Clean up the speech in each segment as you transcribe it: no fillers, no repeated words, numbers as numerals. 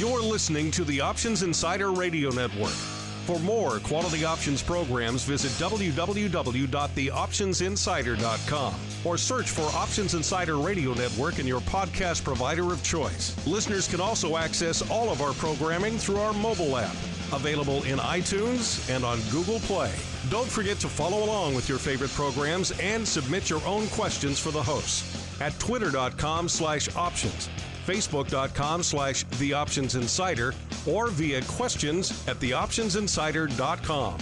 You're listening to the Options Insider Radio Network. For more quality options programs, visit www.theoptionsinsider.com or search for Options Insider Radio Network in your podcast provider of choice. Listeners can also access all of our programming through our mobile app, available in iTunes and on Google Play. Don't forget to follow along with your favorite programs and submit your own questions for the hosts at twitter.com/options, facebook.com/theoptionsinsider, or via questions at theoptionsinsider.com.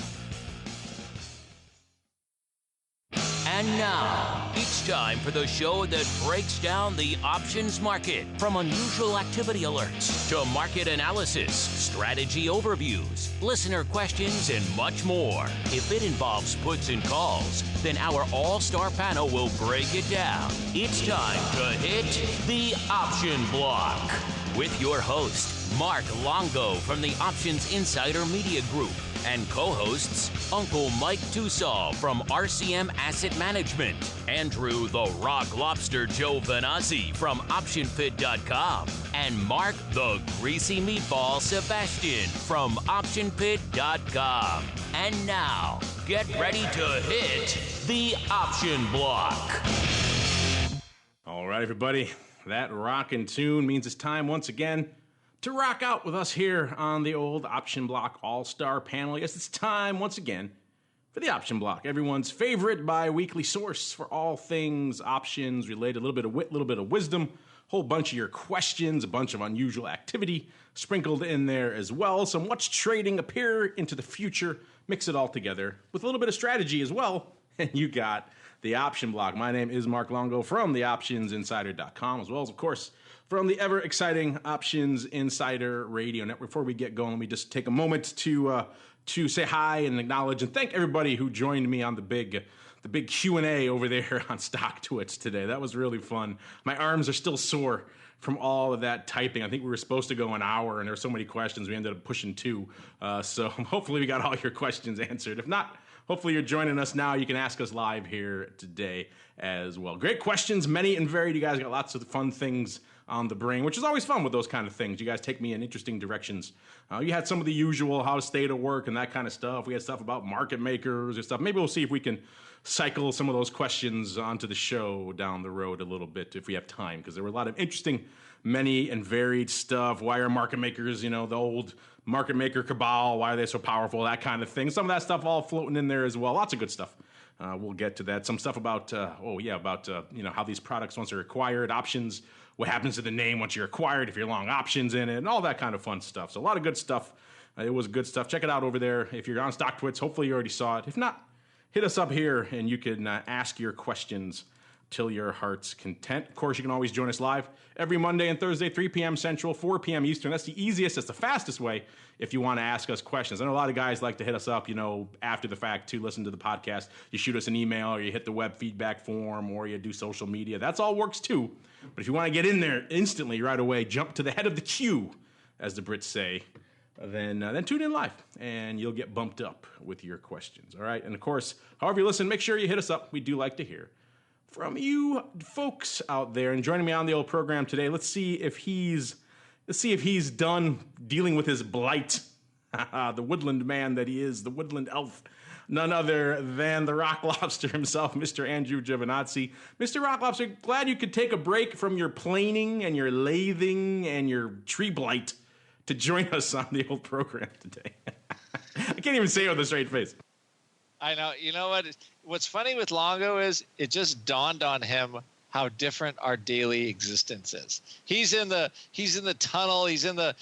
And now, it's time for the show that breaks down the options market. From unusual activity alerts to market analysis, strategy overviews, listener questions, and much more. If it involves puts and calls, then our all-star panel will break it down. It's time to hit the option block with your host, Mark Longo from the Options Insider Media Group, and co-hosts Uncle Mike Tosaw from RCM Asset Management, Andrew the Rock Lobster Joe Vanazzi from OptionPit.com, and Mark the Greasy Meatball Sebastian from OptionPit.com. And now, get ready to hit the option block. All right, everybody, that rockin' tune means it's time once again to rock out with us here on the old Option Block All-Star panel. Yes, it's time once again for the Option Block, everyone's favorite bi-weekly source for all things options related, a little bit of wit, a little bit of wisdom, a whole bunch of your questions, a bunch of unusual activity sprinkled in there as well. Some what's trading appear into the future, mix it all together with a little bit of strategy as well, and you got the Option Block. My name is Mark Longo from theoptionsinsider.com, as well as, of course, from the ever-exciting Options Insider Radio Network. Before we get going, let me just take a moment to say hi and acknowledge and thank everybody who joined me on the big Q&A over there on Stock Twits today. That was really fun. My arms are still sore from all of that typing. I think we were supposed to go an hour, and there were so many questions, we ended up pushing 2. So hopefully we got all your questions answered. If not, hopefully you're joining us now. You can ask us live here today as well. Great questions, many and varied. You guys got lots of fun things on the brain, which is always fun with those kind of things. You guys take me in interesting directions. You had some of the usual how to stay to work and that kind of stuff. We had stuff about market makers and stuff. Maybe we'll see if we can cycle some of those questions onto the show down the road a little bit if we have time, because there were a lot of interesting, many and varied stuff. Why are market makers, the old market maker cabal, why are they so powerful, that kind of thing. Some of that stuff all floating in there as well. Lots of good stuff. We'll get to that. Some stuff about, how these products, once they're acquired, options, what happens to the name once you're acquired, if you're long options in it, and all that kind of fun stuff. So a lot of good stuff. It was good stuff. Check it out over there. If you're on Stock Twits, hopefully you already saw it. If not, hit us up here, and you can ask your questions till your heart's content. Of course, you can always join us live every Monday and Thursday, 3 p.m. Central, 4 p.m. Eastern. That's the easiest, that's the fastest way if you want to ask us questions. I know a lot of guys like to hit us up, after the fact to listen to the podcast. You shoot us an email, or you hit the web feedback form, or you do social media. That's all works too. But if you want to get in there instantly right away, jump to the head of the queue, as the Brits say, then tune in live, and you'll get bumped up with your questions, all right? And, of course, however you listen, make sure you hit us up. We do like to hear from you folks out there. And joining me on the old program today, let's see if he's done dealing with his blight, the woodland man that he is, the woodland elf, none other than the Rock Lobster himself, Mr. Andrew Giovinazzi. Mr. Rock Lobster, glad you could take a break from your planing and your lathing and your tree blight to join us on the old program today. I can't even say it with a straight face. I know. You know what? What's funny with Longo is it just dawned on him how different our daily existence is. He's in the tunnel. He's in the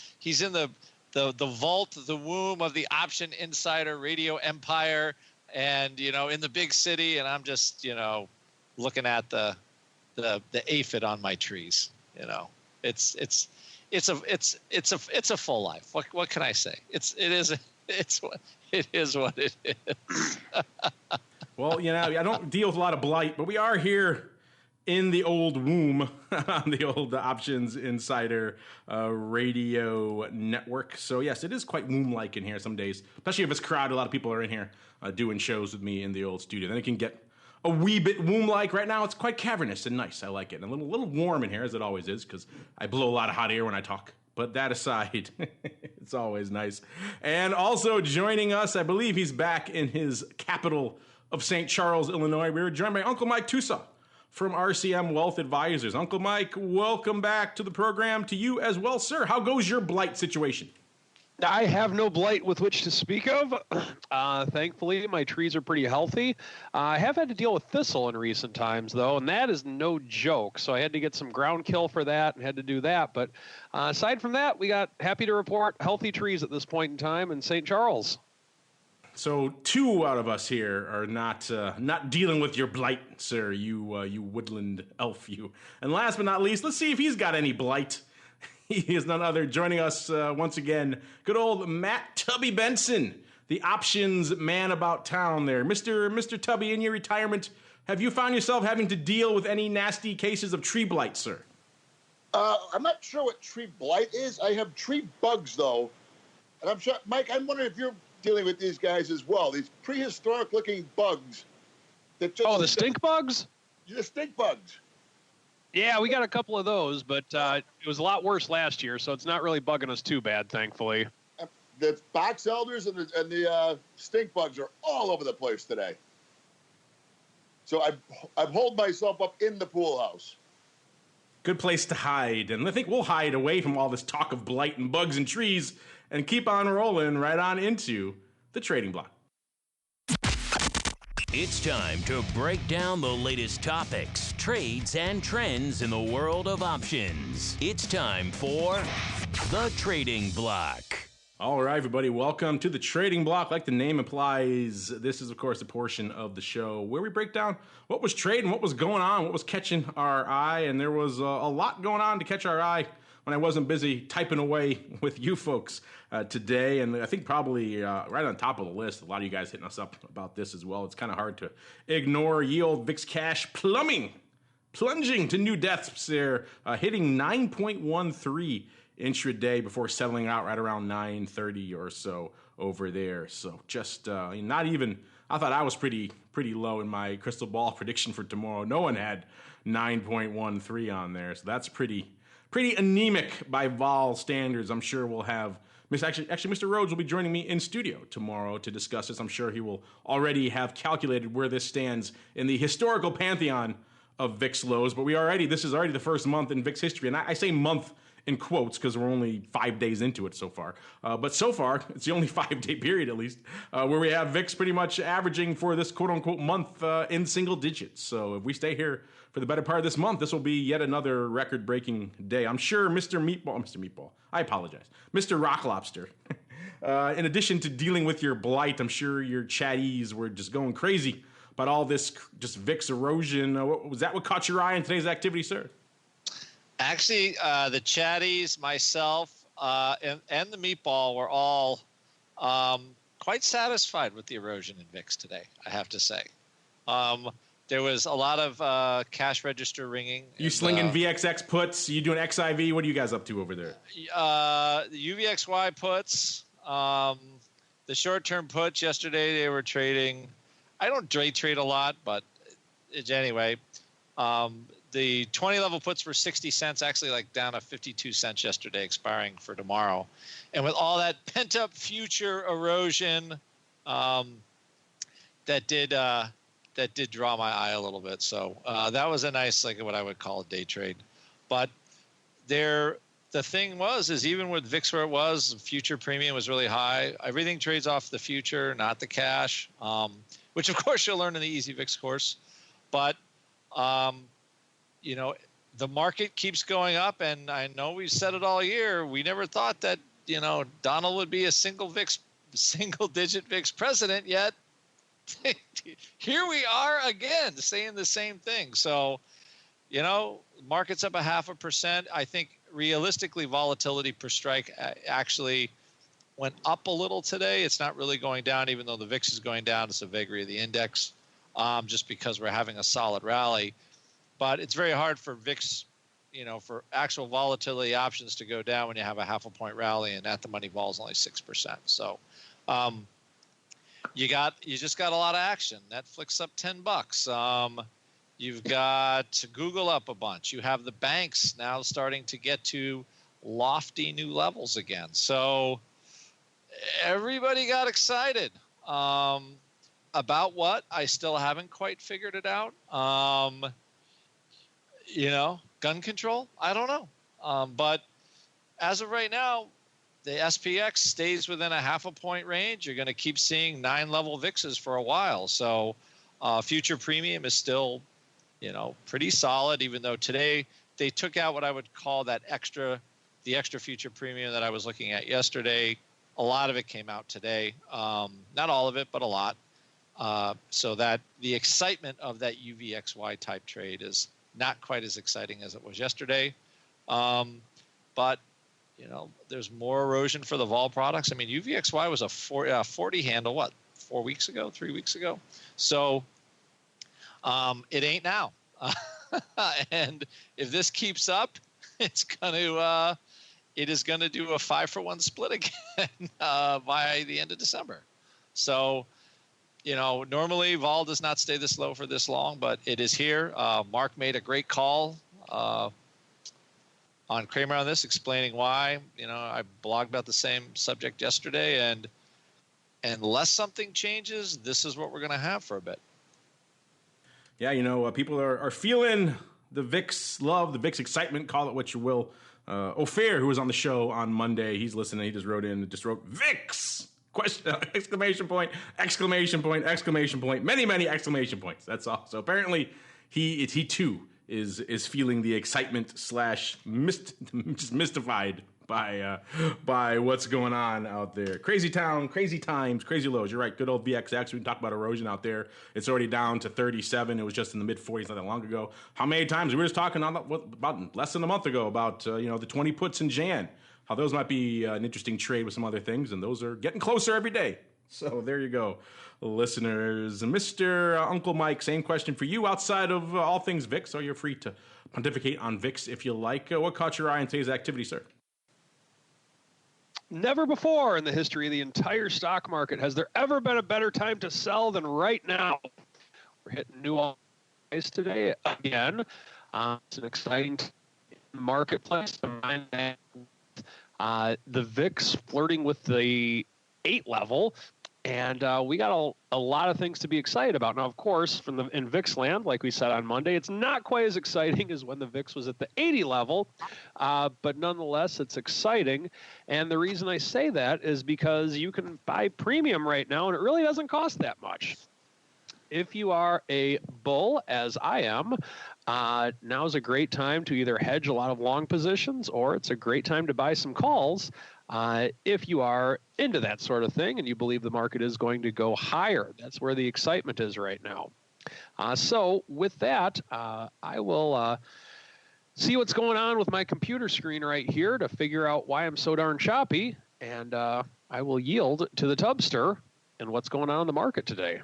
vault, the womb of the Option Insider Radio empire, and in the big city. And I'm just looking at the aphid on my trees. It's a full life. What can I say? It is what it is. Well, I don't deal with a lot of blight, but we are here in the old womb on the old Options Insider Radio Network. So, yes, it is quite womb-like in here some days, especially if it's crowded. A lot of people are in here doing shows with me in the old studio. Then it can get a wee bit womb-like. Right now, it's quite cavernous and nice. I like it. And a little warm in here, as it always is, because I blow a lot of hot air when I talk. But that aside, it's always nice. And also joining us, I believe he's back in his capital of St. Charles, Illinois. We were joined by Uncle Mike Tosaw from RCM Wealth Advisors. Uncle Mike, welcome back to the program. To you as well, sir. How goes your blight situation? I have no blight with which to speak of. Thankfully, my trees are pretty healthy. I have had to deal with thistle in recent times, though, and that is no joke. So I had to get some ground kill for that and had to do that. But aside from that, we got, happy to report, healthy trees at this point in time in St. Charles. So 2 out of us here are not dealing with your blight, sir, you woodland elf, you. And last but not least, let's see if he's got any blight. He is none other, joining us once again, good old Matt Tubby Benson, the options man about town there. Mr. Tubby, in your retirement, have you found yourself having to deal with any nasty cases of tree blight, sir? I'm not sure what tree blight is. I have tree bugs, though. And I'm sure, Mike, I'm wondering if you're dealing with these guys as well. These prehistoric-looking bugs. That just, the stink bugs? The stink bugs. Yeah, we got a couple of those, but it was a lot worse last year, so it's not really bugging us too bad, thankfully. The box elders and the stink bugs are all over the place today. So I've holed myself up in the pool house. Good place to hide, and I think we'll hide away from all this talk of blight and bugs and trees and keep on rolling right on into the trading block. It's time to break down the latest topics, trades, and trends in the world of options. It's time for the Trading Block. All right, everybody, welcome to the Trading Block. Like the name implies, this is, of course, a portion of the show where we break down what was trading, what was going on, what was catching our eye, and there was a lot going on to catch our eye when I wasn't busy typing away with you folks today. And I think probably right on top of the list, a lot of you guys hitting us up about this as well. It's kind of hard to ignore yield VIX cash plunging to new depths there, hitting 9.13 intraday before settling out right around 9:30 or so over there. So just not even, I thought I was pretty low in my crystal ball prediction for tomorrow. No one had 9.13 on there. So that's pretty anemic by vol standards. I'm sure we'll have actually Mr. Rhodes will be joining me in studio tomorrow to discuss this. I'm sure he will already have calculated where this stands in the historical pantheon of VIX lows. But this is already the first month in VIX history, and I say month in quotes because we're only 5 days into it so far. But so far, it's the only 5-day period at least, where we have VIX pretty much averaging for this quote-unquote month in single digits. So if we stay here for the better part of this month, this will be yet another record-breaking day. I'm sure Mr. Meatball, I apologize, Mr. Rock Lobster, in addition to dealing with your blight, I'm sure your chatties were just going crazy about all this just VIX erosion. Was that what caught your eye in today's activity, sir? Actually, the chatties, myself, and the meatball were all quite satisfied with the erosion in VIX today, I have to say. There was a lot of cash register ringing. You slinging VXX puts? You doing XIV? What are you guys up to over there? The UVXY puts, the short-term puts yesterday, they were trading. I don't day trade a lot, but anyway, the 20-level puts were 60 cents, actually like down to 52 cents yesterday, expiring for tomorrow. And with all that pent-up future erosion, that did draw my eye a little bit. So that was a nice, like what I would call a day trade. But the thing is even with VIX where it was, future premium was really high. Everything trades off the future, not the cash, which of course you'll learn in the Easy VIX course. But the market keeps going up, and I know we've said it all year. We never thought that, Donald would be a single-digit VIX president, yet here we are again saying the same thing. So, market's up 0.5%. I think realistically volatility per strike actually went up a little today. It's not really going down, even though the VIX is going down. It's a vagary of the index, just because we're having a solid rally. But it's very hard for VIX, for actual volatility options to go down when you have a 0.5 point rally, and at the money vol is only 6%. So you just got a lot of action. Netflix up $10. You've got Google up a bunch. You have the banks now starting to get to lofty new levels again. So everybody got excited about what? I still haven't quite figured it out. Gun control? I don't know. But as of right now, the SPX stays within a half a point range. You're going to keep seeing 9-level VIXs for a while. So future premium is still, pretty solid, even though today they took out what I would call the extra future premium that I was looking at yesterday. A lot of it came out today. Not all of it, but a lot. So that the excitement of that UVXY type trade is not quite as exciting as it was yesterday. But there's more erosion for the vol products. I mean, UVXY was a 40 handle, 3 weeks ago? So it ain't now. And if this keeps up, it is going to do a 5-for-1 split again by the end of December. So, normally vol does not stay this low for this long, but it is here. Mark made a great call on Kramer on this, explaining why. I blogged about the same subject yesterday, and unless something changes, this is what we're going to have for a bit. Yeah, people are feeling the VIX love, the VIX excitement, call it what you will. Ophir, who was on the show on Monday, he's listening. He just wrote VIX! Question, exclamation point, exclamation point, exclamation point, many, many exclamation points. That's all. So apparently he too is feeling the excitement / just mystified by what's going on out there. Crazy town, crazy times, crazy lows. You're right. Good old VXX. We can talk about erosion out there. It's already down to 37. It was just in the mid 40s not that long ago. How many times? We were just talking about less than a month ago about the 20 puts in Jan. How those might be an interesting trade with some other things, and those are getting closer every day. So there you go, listeners. Mr. Uncle Mike, same question for you. Outside of all things VIX, so you're free to pontificate on VIX if you like. What caught your eye in today's activity, sir? Never before in the history of the entire stock market has there ever been a better time to sell than right now. We're hitting new highs today again. It's an exciting marketplace. The VIX flirting with the 8 level, and we got a lot of things to be excited about. Now, of course, in VIX land, like we said on Monday, it's not quite as exciting as when the VIX was at the 80 level, but nonetheless, it's exciting. And the reason I say that is because you can buy premium right now, and it really doesn't cost that much. If you are a bull, as I am, now's a great time to either hedge a lot of long positions, or it's a great time to buy some calls if you are into that sort of thing and you believe the market is going to go higher. That's where the excitement is right now. So with that, I will see what's going on with my computer screen right here to figure out why I'm so darn choppy, and I will yield to the tubster and what's going on in the market today.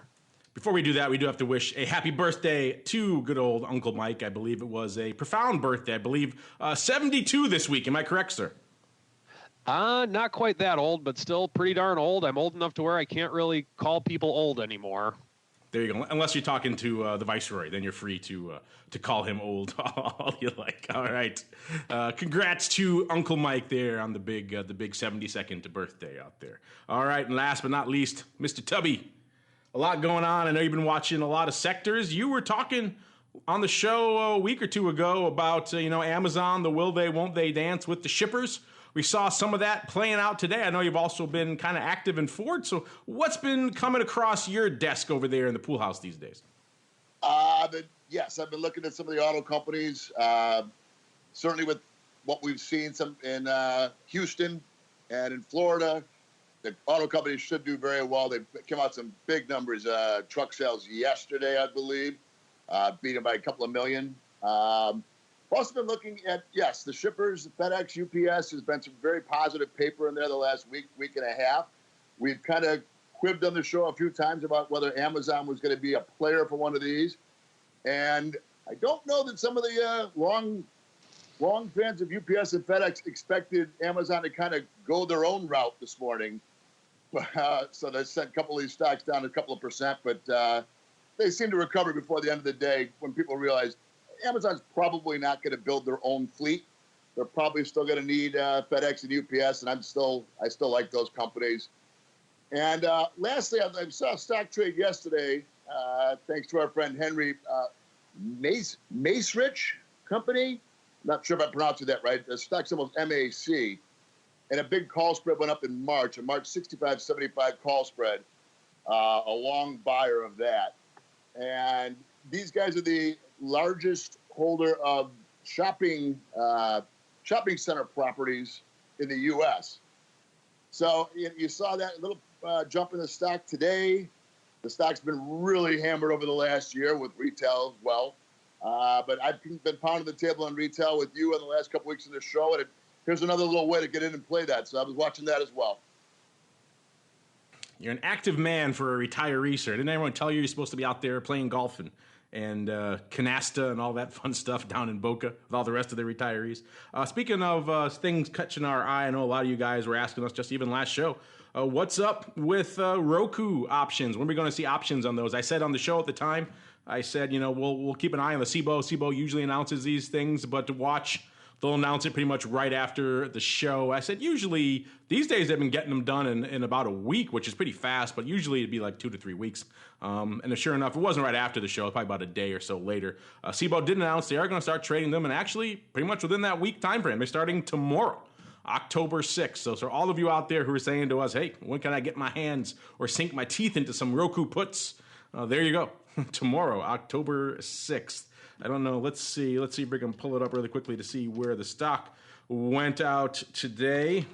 Before we do that, we do have to wish a happy birthday to good old Uncle Mike. I believe it was a profound birthday. I believe 72 this week. Am I correct, sir? Not quite that old, but still pretty darn old. I'm old enough to where I can't really call people old anymore. There you go. Unless you're talking to the Viceroy, then you're free to call him old all you like. All right. Congrats to Uncle Mike there on the big 72nd birthday out there. All right, and last but not least, Mr. Tubby. A lot going on. I know you've been watching a lot of sectors. You were talking on the show a week or two ago about Amazon, the will they, won't they dance with the shippers. We saw some of that playing out today. I know you've also been kind of active in Ford. So what's been coming across your desk over there in the pool house these days? Yes, I've been looking at some of the auto companies. Certainly with what we've seen in Houston and in Florida. The auto companies should do very well. They came out some big numbers, truck sales yesterday, I believe, beat them by a couple of million. Also been looking at, the shippers, FedEx, UPS, has been some very positive paper in there the last week and a half. We've kind of quibbed on the show a few times about whether Amazon was going to be a player for one of these. And I don't know that some of the long fans of UPS and FedEx expected Amazon to kind of go their own route this morning. So they sent a couple of these stocks down a couple of percent, but they seem to recover before the end of the day when people realize Amazon's probably not going to build their own fleet. they're probably still going to need FedEx and UPS, and I still like those companies. And lastly, I saw a stock trade yesterday, thanks to our friend Henry, Macerich Company. Not sure if I pronounced that right. The stock symbol is MAC. And a big call spread went up in March, a March 65.75 call spread, a long buyer of that. And these guys are the largest holder of shopping center properties in the U.S. So you saw that little jump in the stock today. The stock's been really hammered over the last year with retail as well. But I've been pounding the table on retail with you in the last couple weeks of the show, and here's another little way to get in and play that. So I was watching that as well. You're an active man for a retiree, sir. Didn't everyone tell you you're supposed to be out there playing golf and canasta and all that fun stuff down in Boca with all the rest of the retirees? Speaking of things catching our eye, I know a lot of you guys were asking us just even last show, what's up with Roku options? When are we going to see options on those? I said on the show at the time, I said, we'll keep an eye on the SIBO. SIBO usually announces these things, but to watch, they'll announce it pretty much right after the show. I said usually these days they've been getting them done in about a week, which is pretty fast, but usually it'd be like 2 to 3 weeks. And sure enough, it wasn't right after the show, probably about a day or so later. SIBO did announce they are going to start trading them, and actually pretty much within that week time frame. They're starting tomorrow, October 6th. So all of you out there who are saying to us, hey, when can I get my hands or sink my teeth into some Roku puts? There you go. Tomorrow, October 6th. I don't know. Let's see if we can pull it up really quickly to see where the stock went out today.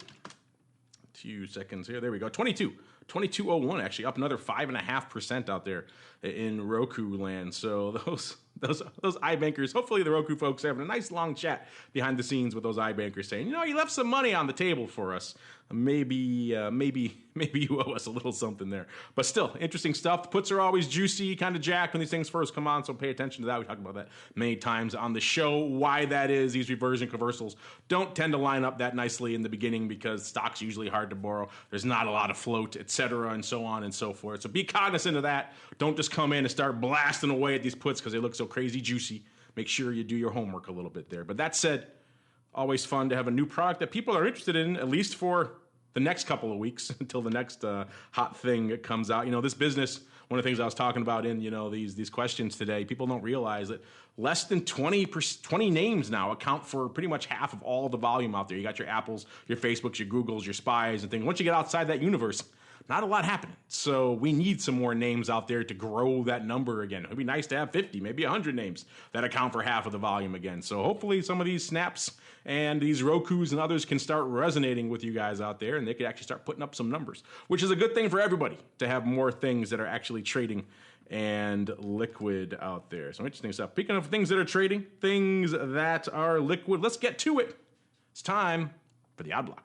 2 seconds here. There we go. 22.01 actually, up another 5.5% out there in Roku land. So those iBankers, hopefully the Roku folks are having a nice long chat behind the scenes with those iBankers saying, you left some money on the table for us. Maybe you owe us a little something there. But still, interesting stuff. Puts are always juicy, kind of jacked when these things first come on, so pay attention to that. We talked about that many times on the show. Why that is, these reversion reversals don't tend to line up that nicely in the beginning because stock's usually hard to borrow. There's not a lot of float, etc., and so on and so forth. So be cognizant of that. Don't just come in and start blasting away at these puts because they look so crazy juicy. Make sure you do your homework a little bit there. But that said, always fun to have a new product that people are interested in, at least for the next couple of weeks until the next hot thing comes out. This business, one of the things I was talking about in, these questions today, people don't realize that less than 20 names now account for pretty much half of all the volume out there. You got your Apples, your Facebooks, your Googles, your Spies and things. Once you get outside that universe, not a lot happening. So we need some more names out there to grow that number again. It'd be nice to have 50, maybe 100 names that account for half of the volume again. So hopefully some of these snaps and these Rokus and others can start resonating with you guys out there and they could actually start putting up some numbers, which is a good thing for everybody to have more things that are actually trading and liquid out there. So interesting stuff. Speaking of things that are trading, things that are liquid, let's get to it. It's time for the Odd Block.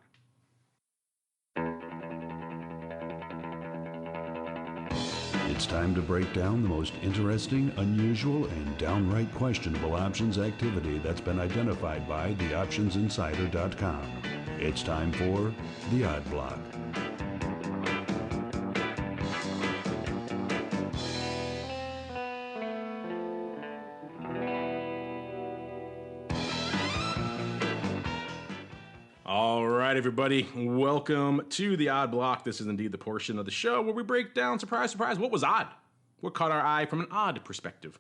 It's time to break down the most interesting, unusual, and downright questionable options activity that's been identified by theoptionsinsider.com. It's time for the Odd Block. All right, everybody, welcome to the Odd Block. This is indeed the portion of the show where we break down, surprise, surprise, what was odd? What caught our eye from an odd perspective?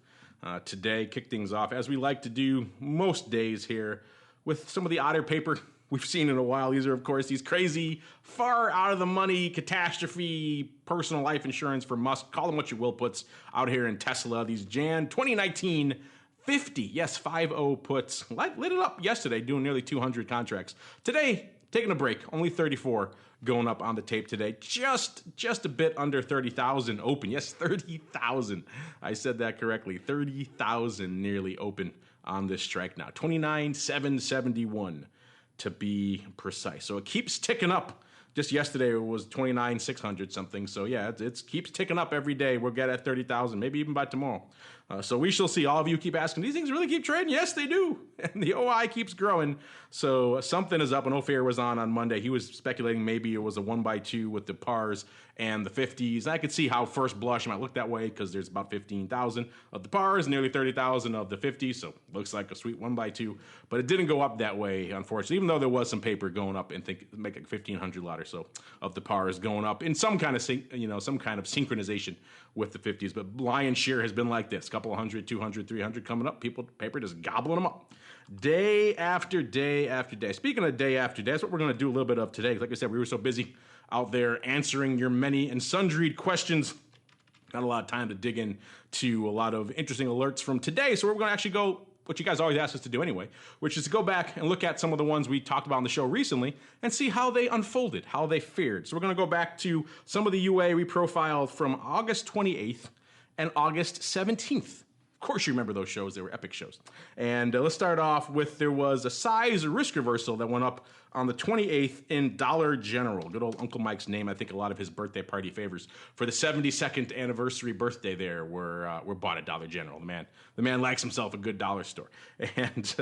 Today, kick things off, as we like to do most days here, with some of the odder paper we've seen in a while. These are, of course, these crazy, far out of the money, catastrophe, personal life insurance for Musk, call them what you will, puts out here in Tesla. These Jan 2019 50, yes, 50 puts. Lit it up yesterday, doing nearly 200 contracts. Today, taking a break, only 34 going up on the tape today. Just a bit under 30,000 open. Yes, 30,000. I said that correctly. 30,000 nearly open on this strike now. 29,771 to be precise. So it keeps ticking up. Just yesterday it was 29,600 something. So yeah, it keeps ticking up every day. We'll get at 30,000, maybe even by tomorrow. So we shall see. All of you keep asking, these things really keep trading? Yes, they do. And the OI keeps growing. So something is up. When Ophir was on Monday, he was speculating maybe it was a 1x2 with the pars and the 50s. And I could see how first blush might look that way because there's about 15,000 of the pars, nearly 30,000 of the 50s. So looks like a sweet 1x2. But it didn't go up that way, unfortunately, even though there was some paper going up and make like 1,500 lot or so of the pars going up in some kind of synchronization with the 50s. But lion's share has been like this, couple of 100, 200, 300 coming up. Paper just gobbling them up day after day after day. Speaking of day after day, that's what we're going to do a little bit of today. Like I said, we were so busy out there answering your many and sundry questions. Not a lot of time to dig in to a lot of interesting alerts from today. So we're going to actually go what you guys always ask us to do anyway, which is to go back and look at some of the ones we talked about on the show recently and see how they unfolded, how they fared. So we're going to go back to some of the UA we profiled from August 28th and August 17th. Of course you remember those shows. They were epic shows. And let's start off with, there was a size risk reversal that went up on the 28th in Dollar General. Good old Uncle Mike's name. I think a lot of his birthday party favors for the 72nd anniversary birthday there were bought at Dollar General. The man likes himself a good dollar store. And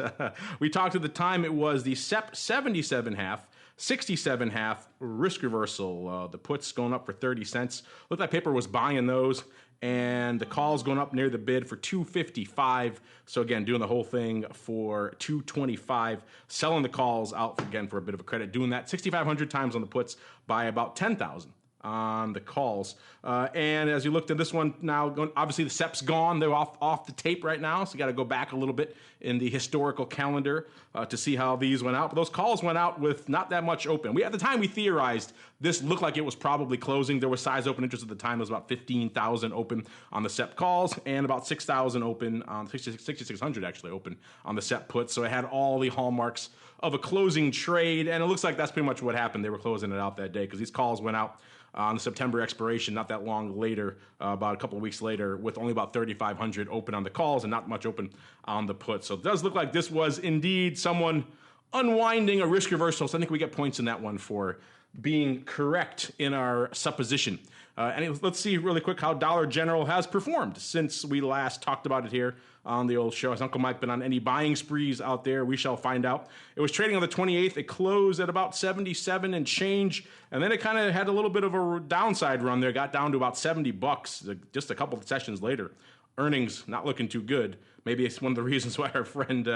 we talked at the time, it was the SEP 77.5, 67.5 risk reversal. The puts going up for 30 cents. Looked like paper was buying those. And the calls going up near the bid for $2.55. So again, doing the whole thing for $2.25. Selling the calls out again for a bit of a credit. Doing that 6,500 times on the puts by about 10,000 on the calls. And as you looked at this one now, obviously the SEP's gone. They're off the tape right now. So you got to go back a little bit in the historical calendar to see how these went out. But those calls went out with not that much open. At the time we theorized this looked like it was probably closing. There was size open interest at the time. There was about 15,000 open on the SEP calls and about 6,000 open on 6,600 actually open on the SEP puts. So it had all the hallmarks of a closing trade. And it looks like that's pretty much what happened. They were closing it out that day because these calls went out on the September expiration, not that long later, about a couple of weeks later, with only about 3,500 open on the calls and not much open on the puts. So it does look like this was indeed someone unwinding a risk reversal. So I think we get points in that one for being correct in our supposition. And let's see really quick how Dollar General has performed since we last talked about it here on the old show. Has Uncle Mike been on any buying sprees out there? We shall find out. It was trading on the 28th. It closed at about 77 and change, and then it kind of had a little bit of a downside run there. Got down to about $70 just a couple of sessions later. Earnings not looking too good. Maybe it's one of the reasons why our friend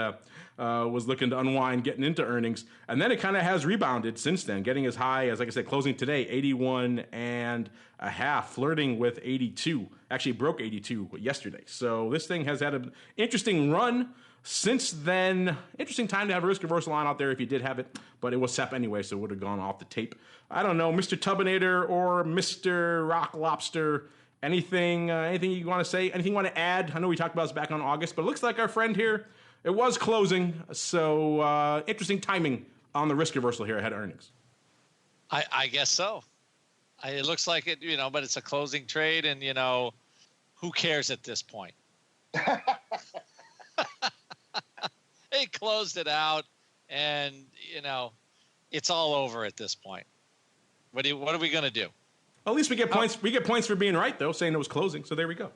was looking to unwind getting into earnings. And then it kind of has rebounded since then, getting as high as, like I said, closing today, 81.5, flirting with 82. Actually broke 82 yesterday. So this thing has had an interesting run since then. Interesting time to have a risk reversal on out there if you did have it, but it was SEP anyway, so it would have gone off the tape. I don't know, Mr. Tubinator or Mr. Rock Lobster, anything you want to say? Anything you want to add? I know we talked about this back on August, but it looks like our friend here, it was closing. So interesting timing on the risk reversal here ahead of earnings. I guess so. It looks like it, but it's a closing trade, and who cares at this point? They closed it out, and it's all over at this point. What are we going to do? At least we get points. We get points for being right, though, saying it was closing. So there we go.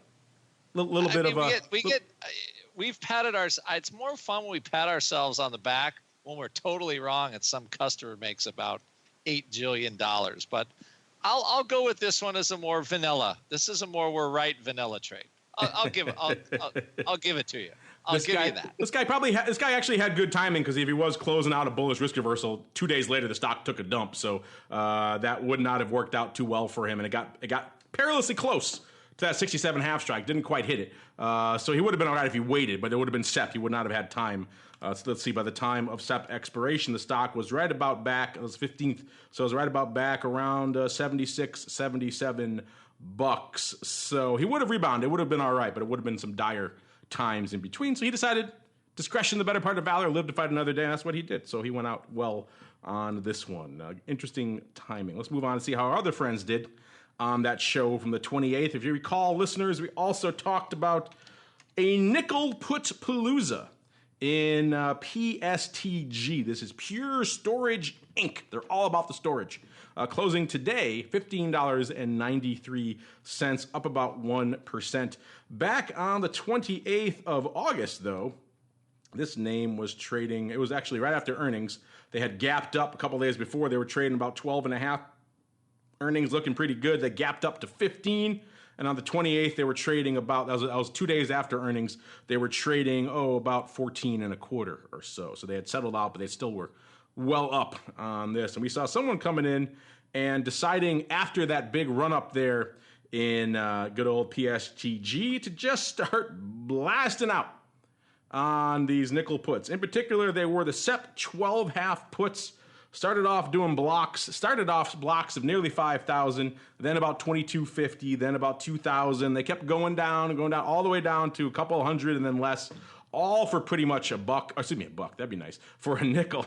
We've patted our. It's more fun when we pat ourselves on the back when we're totally wrong and some customer makes about $8 jillion. But I'll go with this one as a more vanilla. This is a more we're right vanilla trade. I'll give it to you. I'll give you that. This guy actually had good timing because if he was closing out a bullish risk reversal, 2 days later the stock took a dump. So that would not have worked out too well for him, and it got perilously close to that 67.5 strike. Didn't quite hit it. So he would have been all right if he waited, but it would have been SEP. He would not have had time. So let's see. By the time of SEP expiration, the stock was right about back. It was 15th, so it was right about back around 76, 77 bucks. So he would have rebounded. It would have been all right, but it would have been some dire times in between. So he decided discretion, the better part of valor, live to fight another day, and that's what he did. So he went out well on this one. Interesting timing. Let's move on and see how our other friends did on that show from the 28th. If you recall, listeners, we also talked about a nickel put palooza in PSTG. This is Pure Storage Inc. They're all about the storage. Closing today, $15.93, up about 1%. Back on the 28th of August, though, this name was trading. It was actually right after earnings. They had gapped up a couple days before. They were trading about 12.5. Earnings looking pretty good. They gapped up to 15. And on the 28th, they were trading about, that was 2 days after earnings, they were trading, about 14.25 or so. So they had settled out, but they still were well up on this. And we saw someone coming in and deciding after that big run up there in good old PSTG to just start blasting out on these nickel puts. In particular, they were the SEP 12.5 puts. Started off blocks of nearly 5,000, then about 2,250, then about 2,000. They kept going down all the way down to a couple hundred and then less, all for pretty much a buck. Excuse me, a buck. That'd be nice. For a nickel.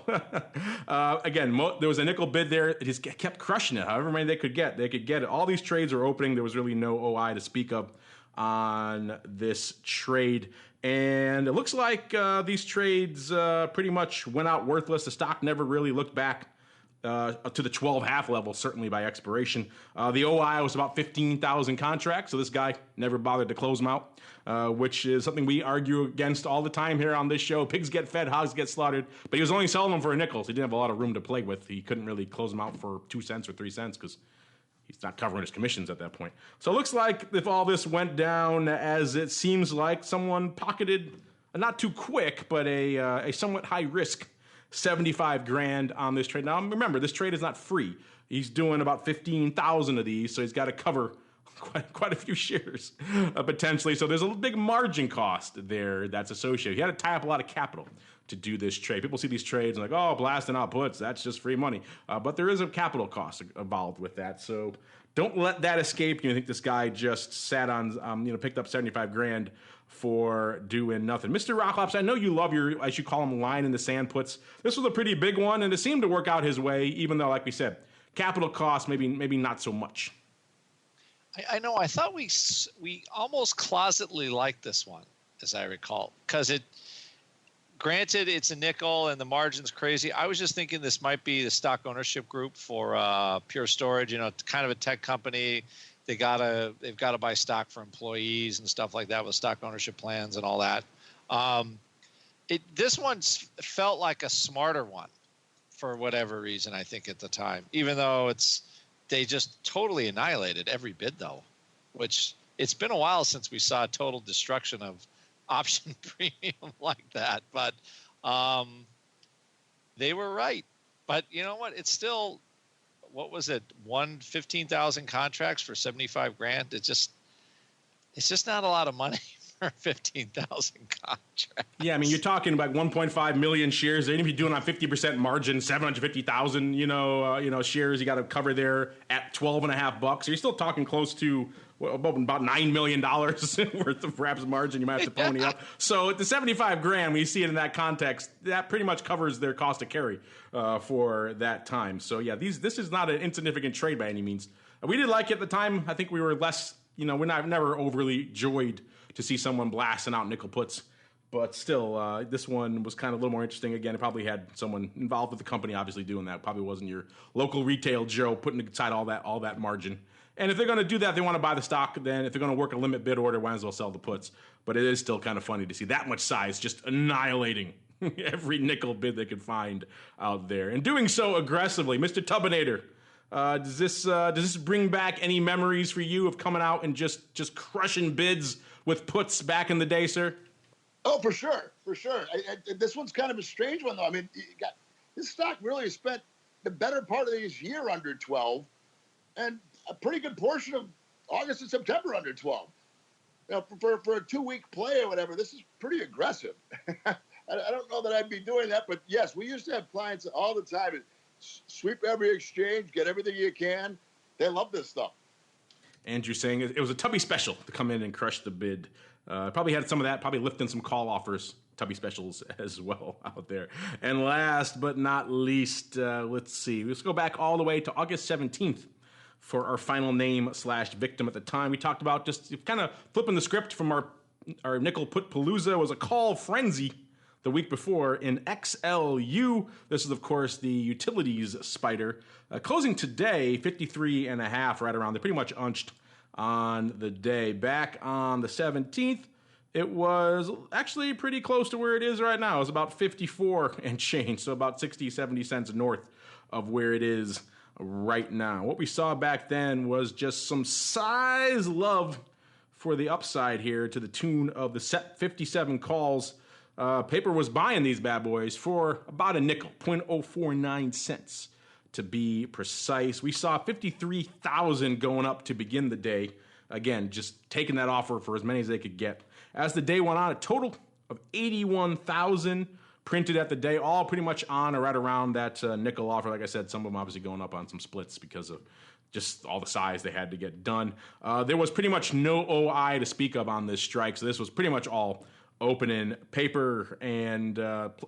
Again, there was a nickel bid there. It just kept crushing it. However many they could get it. All these trades were opening. There was really no OI to speak of on this trade. And it looks like these trades pretty much went out worthless. The stock never really looked back to the 12.5 level, certainly by expiration. The OI was about 15,000 contracts, so this guy never bothered to close them out, which is something we argue against all the time here on this show. Pigs get fed, hogs get slaughtered, but he was only selling them for a nickel, so he didn't have a lot of room to play with. He couldn't really close them out for 2 cents or 3 cents because he's not covering his commissions at that point. So it looks like if all this went down as it seems like, someone pocketed a not too quick, but a somewhat high risk 75 grand on this trade. Now remember, this trade is not free. He's doing about 15,000 of these, so he's got to cover quite a few shares potentially. So there's a big margin cost there that's associated. He had to tie up a lot of capital to do this trade. People see these trades and like, oh, blasting out puts, that's just free money. But there is a capital cost involved with that. So don't let that escape you. I think this guy just sat on, picked up 75 grand for doing nothing. Mr. Rocklops, I know you love your, as you call them, line in the sand puts. This was a pretty big one, and it seemed to work out his way, even though, like we said, capital cost, maybe not so much. I know. I thought we almost closetly liked this one, as I recall, because granted, it's a nickel and the margin's crazy. I was just thinking this might be the stock ownership group for Pure Storage. Kind of a tech company. They've got to buy stock for employees and stuff like that with stock ownership plans and all that. This one felt like a smarter one for whatever reason. I think at the time, even though they just totally annihilated every bid though, which it's been a while since we saw total destruction of option premium like that. But they were right. But you know what? It's still, what was it? 15,000 contracts for 75 grand. It's just not a lot of money for 15,000 contracts. Yeah, I mean, you're talking about 1.5 million shares. They're going to be doing on 50% margin, 750,000, shares. You got to cover there at $12.5. So you're still talking close to about $9 million worth of perhaps margin you might have to pony up. So at the 75 grand, when you see it in that context, that pretty much covers their cost to carry for that time. So yeah, this is not an insignificant trade by any means. We did like it at the time. I think we were less, we're never overly joyed to see someone blasting out nickel puts. But still, this one was kind of a little more interesting. Again, it probably had someone involved with the company obviously doing that. Probably wasn't your local retail Joe putting aside all that margin. And if they're going to do that, they want to buy the stock. Then if they're going to work a limit bid order, might as well sell the puts. But it is still kind of funny to see that much size just annihilating every nickel bid they could find out there. And doing so aggressively. Mr. Tubinator, does this bring back any memories for you of coming out and just crushing bids with puts back in the day, sir? Oh, for sure. This one's kind of a strange one, though. I mean, this stock really spent the better part of this year under 12, and a pretty good portion of August and September under 12. For a 2-week play or whatever, this is pretty aggressive. I don't know that I'd be doing that, but yes, we used to have clients all the time. Sweep every exchange, get everything you can. They love this stuff. Andrew saying it was a Tubby special to come in and crush the bid. Probably had some of that, probably lifting some call offers, Tubby specials as well out there. And last but not least, let's see. Let's go back all the way to August 17th for our final name/victim at the time. We talked about just kind of flipping the script from our nickel put palooza. It was a call frenzy the week before in XLU. This is, of course, the utilities spider. Closing today, 53.5, right around. They're pretty much unched on the day. Back on the 17th, it was actually pretty close to where it is right now. It was about 54 and change, so about 60, 70 cents north of where it is right now. What we saw back then was just some size love for the upside here to the tune of the set 57 calls. Paper was buying these bad boys for about a nickel, 0.049 cents to be precise. We saw 53,000 going up to begin the day. Again, just taking that offer for as many as they could get. As the day went on, a total of 81,000 printed at the day, all pretty much on or right around that nickel offer. Like I said, some of them obviously going up on some splits because of just all the size they had to get done. There was pretty much no OI to speak of on this strike, so this was pretty much all opening paper. And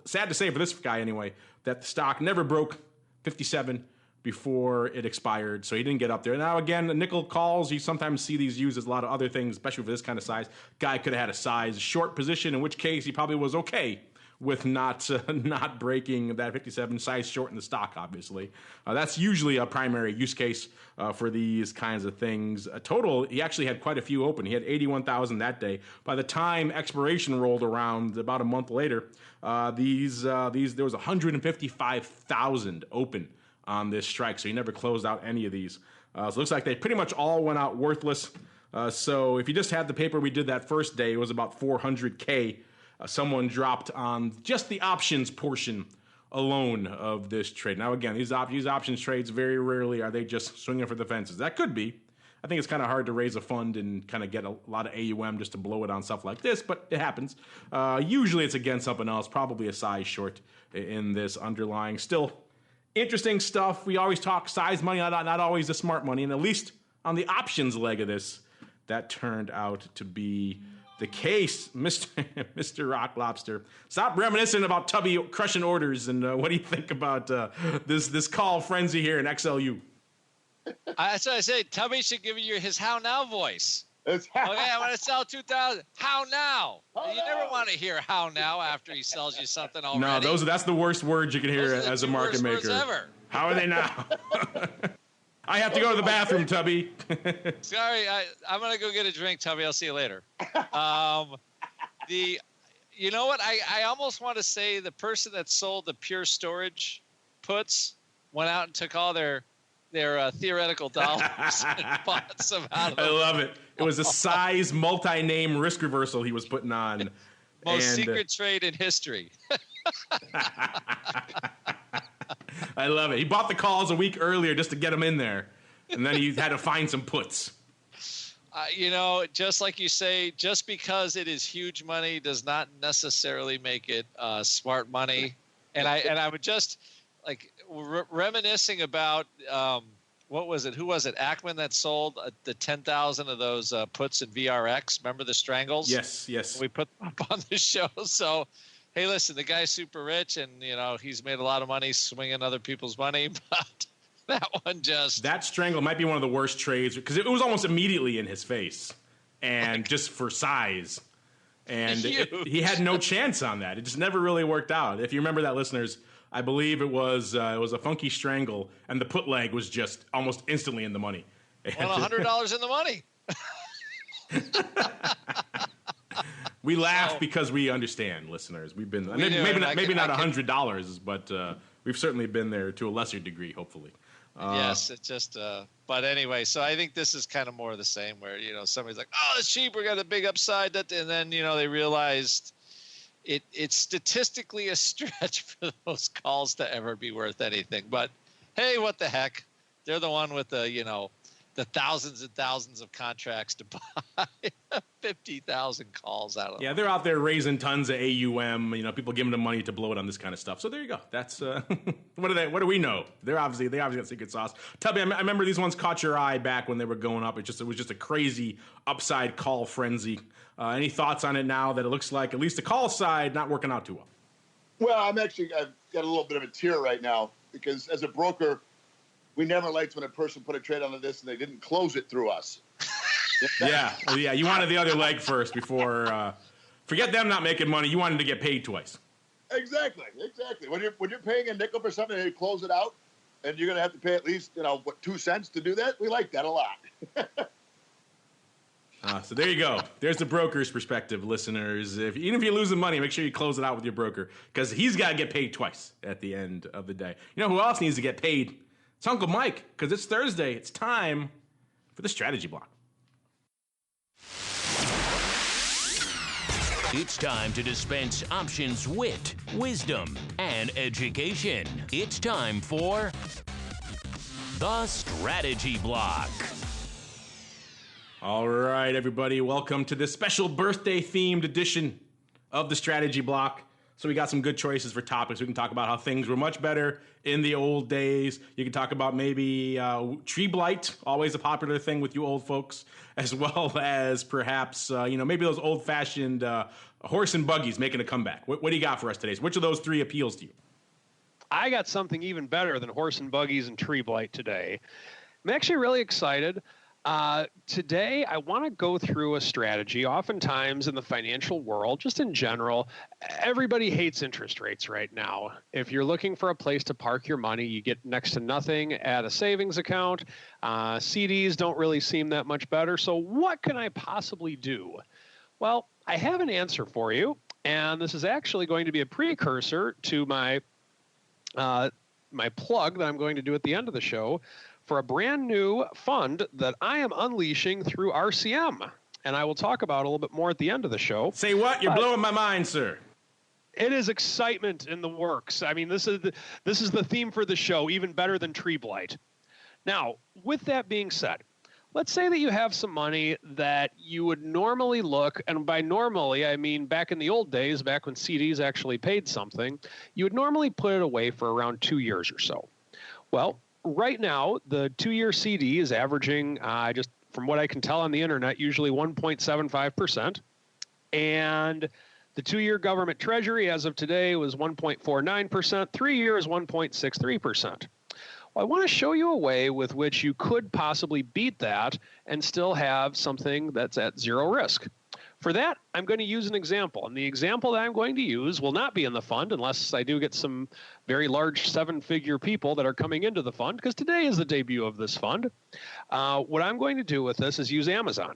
sad to say for this guy anyway, that the stock never broke 57 before it expired, so he didn't get up there. Now again, the nickel calls, you sometimes see these used as a lot of other things, especially for this kind of size. Guy could have had a size short position, in which case he probably was okay with not breaking that 57 size short in the stock, obviously. That's usually a primary use case for these kinds of things. Total, he actually had quite a few open. He had 81,000 that day. By the time expiration rolled around about a month later, there was 155,000 open on this strike, so he never closed out any of these. So it looks like they pretty much all went out worthless. So if you just had the paper we did that first day, it was about 400K. Someone dropped on just the options portion alone of this trade. Now, again, these options trades, very rarely are they just swinging for the fences. That could be. I think it's kind of hard to raise a fund and kind of get a lot of AUM just to blow it on stuff like this, but it happens. Usually it's against something else, probably a size short in this underlying. Still interesting stuff. We always talk size money, not always the smart money, and at least on the options leg of this, that turned out to be the case. Mr. Rock Lobster, stop reminiscing about Tubby crushing orders, and what do you think about this call frenzy here in XLU? That's what I say. Tubby should give you his how now voice. Okay, I want to sell 2,000. How now? You never want to hear how now after he sells you something already. No, that's the worst words you can hear as a market maker. Ever. How are they now? I have to go to the bathroom, Tubby. Sorry, I'm gonna go get a drink, Tubby. I'll see you later. You know what? I almost want to say the person that sold the Pure Storage puts went out and took all their theoretical dollars and bought some out of them. I love it. It was a size multi-name risk reversal he was putting on. Most secret trade in history. I love it. He bought the calls a week earlier just to get them in there, and then he had to find some puts. Just like you say, just because it is huge money does not necessarily make it smart money. And I would just like reminiscing about what was it? Who was it? Ackman that sold the 10,000 of those puts in VRX. Remember the strangles? Yes. We put them up on the show. So, hey, listen, the guy's super rich, and he's made a lot of money swinging other people's money, but that strangle might be one of the worst trades because it was almost immediately in his face, and just for size, and he had no chance on that. It just never really worked out. If you remember that, listeners, I believe it was a funky strangle, and the put leg was just almost instantly in the money. Well, $100 in the money. We laugh because we understand, listeners. We've been maybe not $100, but we've certainly been there to a lesser degree, hopefully. Yes, it's just. But anyway, so I think this is kind of more of the same, where somebody's like, "Oh, it's cheap. We got a big upside," and then they realized it's statistically a stretch for those calls to ever be worth anything. But hey, what the heck? They're the one with the thousands and thousands of contracts to buy 50,000 calls out of them. Yeah, they're out there raising tons of AUM. People giving them money to blow it on this kind of stuff. So there you go. That's what do we know? They obviously got secret sauce. Tubby, I remember these ones caught your eye back when they were going up. It was just a crazy upside call frenzy. Any thoughts on it now that it looks like at least the call side not working out too well? Well, I've got a little bit of a tear right now because as a broker, we never liked when a person put a trade onto this and they didn't close it through us. Yeah. You wanted the other leg first before. Forget them not making money. You wanted to get paid twice. Exactly. When you're paying a nickel for something and you close it out, and you're going to have to pay at least 2 cents to do that. We like that a lot. So there you go. There's the broker's perspective, listeners. Even if you're losing money, make sure you close it out with your broker because he's got to get paid twice at the end of the day. You know who else needs to get paid? It's Uncle Mike because it's Thursday. It's time for the strategy block. It's time to dispense options, wit, wisdom, and education. It's time for the strategy block. All right, everybody, welcome to this special birthday-themed edition of the Strategy Block. So we got some good choices for topics. We can talk about how things were much better in the old days. You can talk about maybe tree blight, always a popular thing with you old folks, as well as perhaps, maybe those old-fashioned horse and buggies making a comeback. What do you got for us today? So which of those three appeals to you? I got something even better than horse and buggies and tree blight today. I'm actually really excited. Today, I want to go through a strategy. Oftentimes in the financial world, just in general, everybody hates interest rates right now. If you're looking for a place to park your money, you get next to nothing at a savings account. CDs don't really seem that much better. So what can I possibly do? Well, I have an answer for you, and this is actually going to be a precursor to my plug that I'm going to do at the end of the show for a brand new fund that I am unleashing through RCM. And I will talk about a little bit more at the end of the show. Say what? You're blowing my mind, sir. It is excitement in the works. I mean, this is the theme for the show, even better than tree blight. Now, with that being said, let's say that you have some money that you would normally look, and by normally, I mean back in the old days, back when CDs actually paid something, you would normally put it away for around 2 years or so. Well, right now, the 2-year CD is averaging, just from what I can tell on the internet, usually 1.75%. And the 2-year government treasury as of today was 1.49%. 3-year is 1.63%. Well, I want to show you a way with which you could possibly beat that and still have something that's at zero risk. For that, I'm going to use an example. And the example that I'm going to use will not be in the fund unless I do get some very large 7-figure people that are coming into the fund, because today is the debut of this fund. What I'm going to do with this is use Amazon.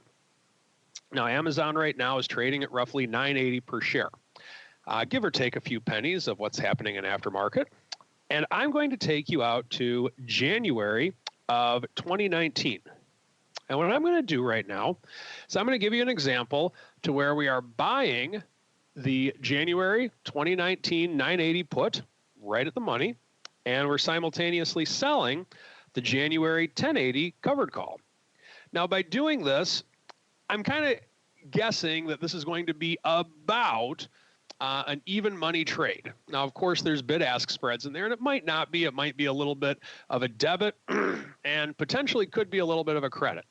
Now, Amazon right now is trading at roughly $9.80 per share, give or take a few pennies of what's happening in aftermarket. And I'm going to take you out to January of 2019. And what I'm going to do right now is I'm going to give you an example to where we are buying the January 2019 980 put right at the money, and we're simultaneously selling the January 1080 covered call. Now, by doing this, I'm kind of guessing that this is going to be about an even money trade. Now, of course, there's bid-ask spreads in there, and it might not be. It might be a little bit of a debit and potentially could be a little bit of a credit.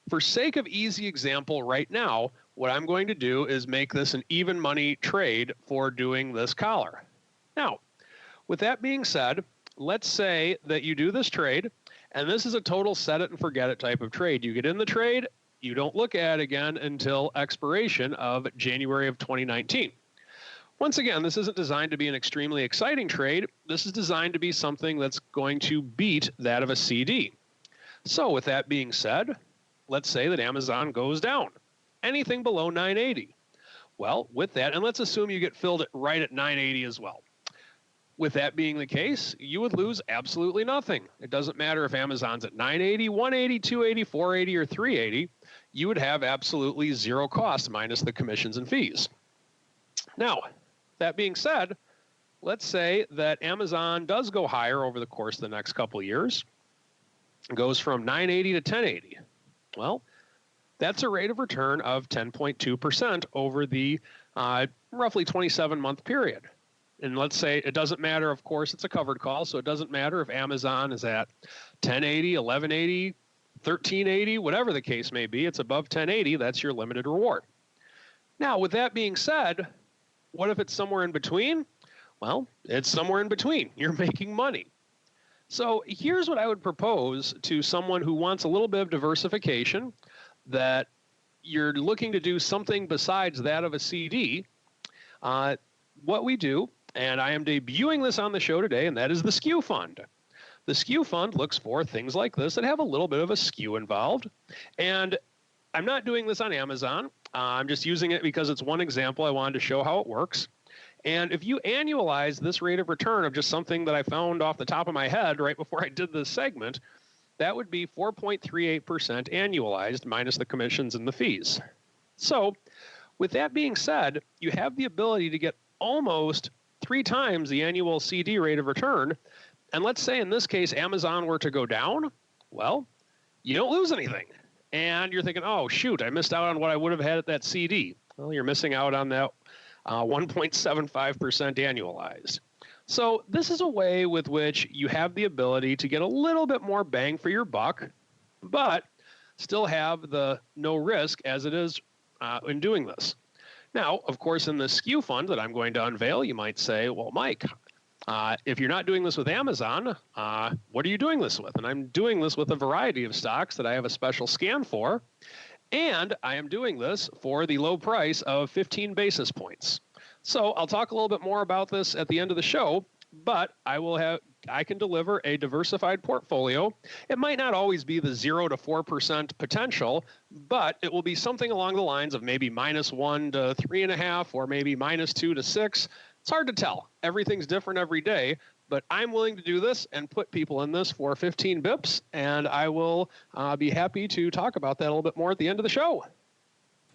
For sake of easy example right now, what I'm going to do is make this an even money trade for doing this collar. Now, with that being said, let's say that you do this trade, and this is a total set it and forget it type of trade. You get in the trade, you don't look at it again until expiration of January of 2019. Once again, this isn't designed to be an extremely exciting trade. This is designed to be something that's going to beat that of a CD. So with that being said, let's say that Amazon goes down, anything below 980. Well, with that, and let's assume you get filled right at 980 as well. With that being the case, you would lose absolutely nothing. It doesn't matter if Amazon's at 980, 180, 280, 480, or 380. You would have absolutely zero cost minus the commissions and fees. Now, that being said, let's say that Amazon does go higher over the course of the next couple of years. It goes from 980 to 1080. Well, that's a rate of return of 10.2% over the roughly 27-month period. And let's say it doesn't matter, of course, it's a covered call, so it doesn't matter if Amazon is at 1080, 1180, 1380, whatever the case may be. It's above 1080, that's your limited reward. Now, with that being said, what if it's somewhere in between? Well, it's somewhere in between. You're making money. So here's what I would propose to someone who wants a little bit of diversification, that you're looking to do something besides that of a CD. What we do and I am debuting this on the show today, and that is the SKEW Fund. The SKEW Fund looks for things like this that have a little bit of a SKEW involved, and I'm not doing this on Amazon. I'm just using it because it's one example. I wanted to show how it works. And if you annualize this rate of return of just something that I found off the top of my head right before I did this segment, that would be 4.38% annualized minus the commissions and the fees. So with that being said, you have the ability to get almost 3 times the annual CD rate of return. And let's say in this case, Amazon were to go down, well, you don't lose anything. And you're thinking, oh, shoot, I missed out on what I would have had at that CD. Well, you're missing out on that 1.75% annualized. So this is a way with which you have the ability to get a little bit more bang for your buck, but still have the no risk as it is in doing this. Now, of course, in the SKEW Fund that I'm going to unveil, you might say, well, Mike, if you're not doing this with Amazon, what are you doing this with? And I'm doing this with a variety of stocks that I have a special scan for. And I am doing this for the low price of 15 basis points. So I'll talk a little bit more about this at the end of the show, but I can deliver a diversified portfolio. It might not always be the 0 to 4% potential, but it will be something along the lines of maybe -1 to 3.5, or maybe -2 to 6. It's hard to tell. Everything's different every day, but I'm willing to do this and put people in this for 15 bips, and I will be happy to talk about that a little bit more at the end of the show.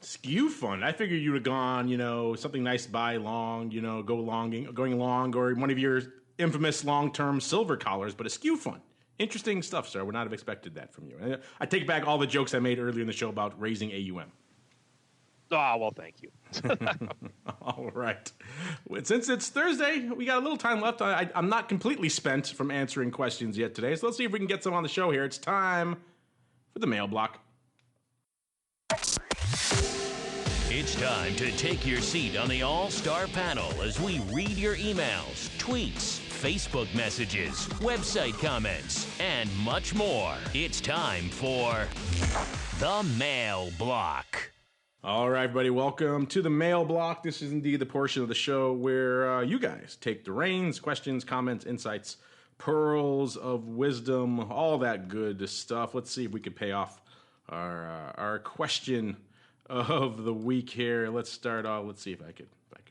SKEW Fund. I figured you would have gone, something nice, buy long, going long, or one of your infamous long-term silver collars, but a SKEW Fund. Interesting stuff, sir. Would not have expected that from you. I take back all the jokes I made earlier in the show about raising AUM. Oh, well, thank you. All right. Since it's Thursday, we got a little time left. I'm not completely spent from answering questions yet today, so let's see if we can get some on the show here. It's time for the mail block. It's time to take your seat on the All-Star panel as we read your emails, tweets, Facebook messages, website comments, and much more. It's time for the mail block. All right, everybody, welcome to the mail block. This is indeed the portion of the show where you guys take the reins, questions, comments, insights, pearls of wisdom, all that good stuff. Let's see if we can pay off our question of the week here. Let's start off. Let's see if I could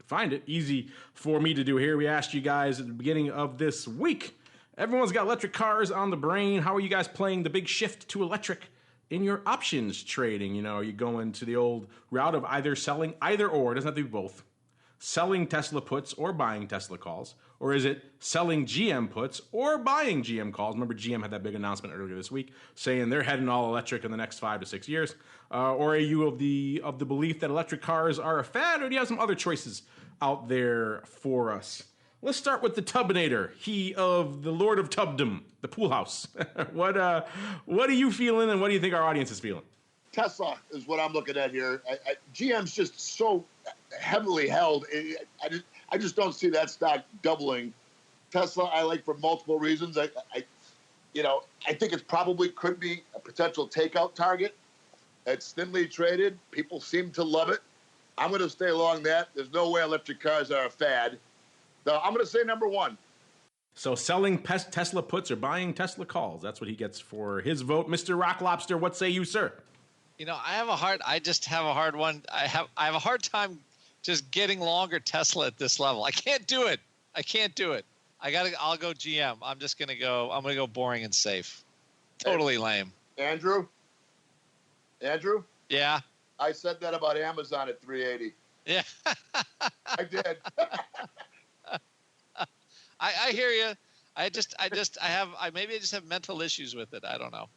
find it. Easy for me to do here. We asked you guys at the beginning of this week. Everyone's got electric cars on the brain. How are you guys playing the big shift to electric in your options trading? Are you going to the old route of either selling either or? It doesn't have to be both. Selling Tesla puts or buying Tesla calls? Or is it selling GM puts or buying GM calls? Remember, GM had that big announcement earlier this week saying they're heading all electric in the next 5 to 6 years. Or are you of the belief that electric cars are a fad, or do you have some other choices out there for us? Let's start with the Tubinator, he of the Lord of Tubdom, the pool house. What are you feeling, and what do you think our audience is feeling? Tesla is what I'm looking at here. GM's just so heavily held. I just don't see that stock doubling. Tesla, I like for multiple reasons. I think it probably could be a potential takeout target. It's thinly traded. People seem to love it. I'm going to stay along that. There's no way electric cars are a fad. So I'm going to say number one. So selling Tesla puts or buying Tesla calls. That's what he gets for his vote. Mr. Rock Lobster, what say you, sir? I just have a hard one. I have a hard time just getting longer Tesla at this level. I can't do it. I'll go GM. I'm going to go boring and safe. Totally lame. Andrew? Yeah. I said that about Amazon at 380. Yeah. I did. I hear you. I just have mental issues with it. I don't know.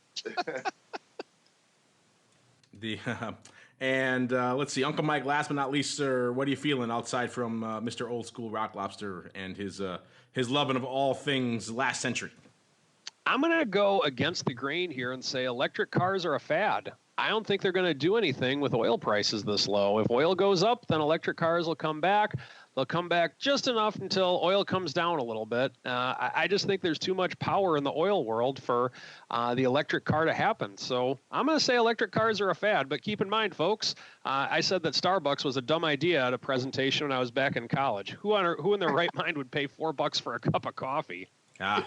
Let's see, Uncle Mike, last but not least, sir, what are you feeling outside from Mr. Old School Rock Lobster and his loving of all things last century? I'm going to go against the grain here and say electric cars are a fad. I don't think they're going to do anything with oil prices this low. If oil goes up, then electric cars will come back. They'll come back just enough until oil comes down a little bit. I just think there's too much power in the oil world for the electric car to happen. So I'm going to say electric cars are a fad. But keep in mind, folks, I said that Starbucks was a dumb idea at a presentation when I was back in college. Who in their right mind would pay $4 for a cup of coffee? How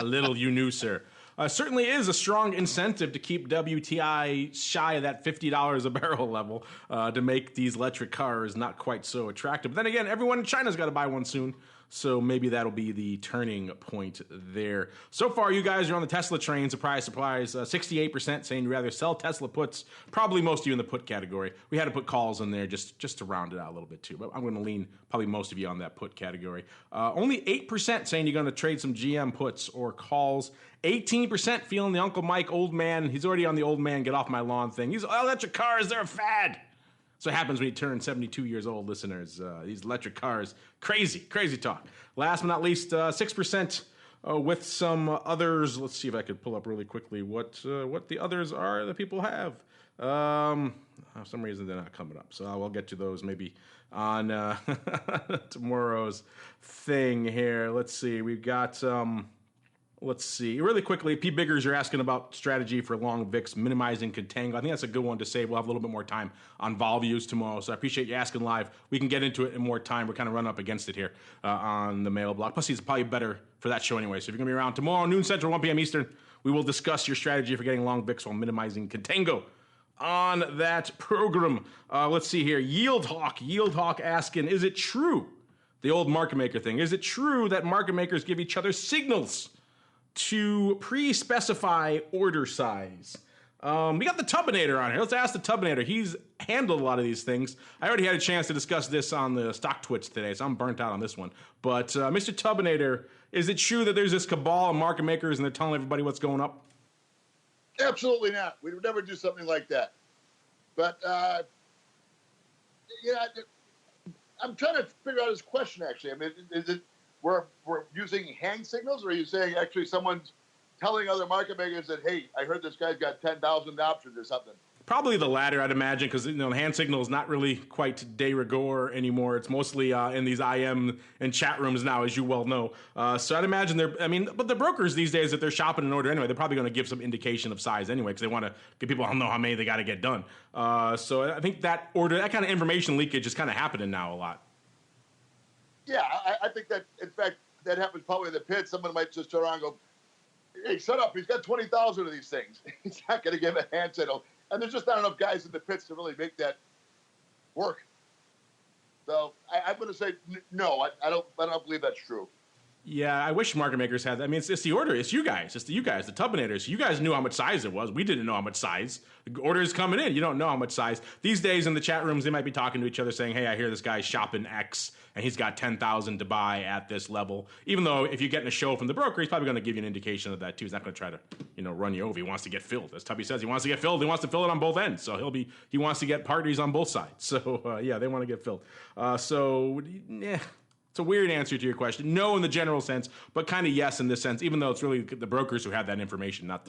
little you knew, sir. Certainly is a strong incentive to keep WTI shy of that $50 a barrel level to make these electric cars not quite so attractive. But then again, everyone in China's got to buy one soon, so maybe that'll be the turning point there. So far, you guys are on the Tesla train. Surprise, surprise. 68% saying you'd rather sell Tesla puts. Probably most of you in the put category. We had to put calls in there just to round it out a little bit too. But I'm going to lean probably most of you on that put category. Only 8% saying you're going to trade some GM puts or calls. 18% feeling the Uncle Mike old man. He's already on the old man get off my lawn thing. These electric cars, they're a fad. So it happens when you turn 72 years old, listeners. These electric cars, crazy talk. Last but not least, 6% with some others. Let's see if I could pull up really quickly what the others are that people have. For some reason, they're not coming up. So I will get to those maybe on tomorrow's thing here. Let's see. We've got... Let's see. Really quickly, P. Biggers, you're asking about strategy for long VIX, minimizing contango. I think that's a good one to save. We'll have a little bit more time on vol views tomorrow, so I appreciate you asking live. We can get into it in more time. We're kind of running up against it here on the mail block. Plus, it's probably better for that show anyway. So if you're going to be around tomorrow, noon Central, 1 p.m. Eastern, we will discuss your strategy for getting long VIX while minimizing contango on that program. Let's see here. Yieldhawk asking, is it true, the old market maker thing, is it true that market makers give each other signals to pre-specify order size? We got the Tubinator on here. Let's ask the Tubinator. He's handled a lot of these things. I already had a chance to discuss this on the Stock Twits today, so I'm burnt out on this one. But Mr. Tubinator, is it true that there's this cabal of market makers and they're telling everybody what's going up? Absolutely not. We would never do something like that. But, I'm trying to figure out his question, actually. I mean, is it we're using hand signals, or are you saying actually someone's telling other market makers that, hey, I heard this guy's got 10,000 options or something? Probably the latter, I'd imagine, because the hand signal is not really quite de rigueur anymore. It's mostly in these IM and chat rooms now, as you well know. So I'd imagine but the brokers these days, if they're shopping an order anyway, they're probably going to give some indication of size anyway, because they want to get people to know how many they got to get done. So I think that kind of information leakage is kind of happening now a lot. Yeah, I think that, in fact, that happens probably in the pit. Someone might just turn around and go, hey, shut up. He's got 20,000 of these things. He's not going to give a hand signal. And there's just not enough guys in the pits to really make that work. So I'm going to say no. I don't believe that's true. Yeah, I wish market makers had that. I mean, it's the order. It's you guys. It's you guys, the Tubinators. You guys knew how much size it was. We didn't know how much size. The order's coming in. You don't know how much size. These days in the chat rooms, they might be talking to each other saying, hey, I hear this guy's shopping X, and he's got 10,000 to buy at this level. Even though if you're getting a show from the broker, he's probably going to give you an indication of that, too. He's not going to try to, run you over. He wants to get filled. As Tubby says, he wants to get filled. He wants to fill it on both ends. So he wants to get parties on both sides. So, yeah, they want to get filled. It's a weird answer to your question. No, in the general sense, but kind of yes in this sense, even though it's really the brokers who have that information, not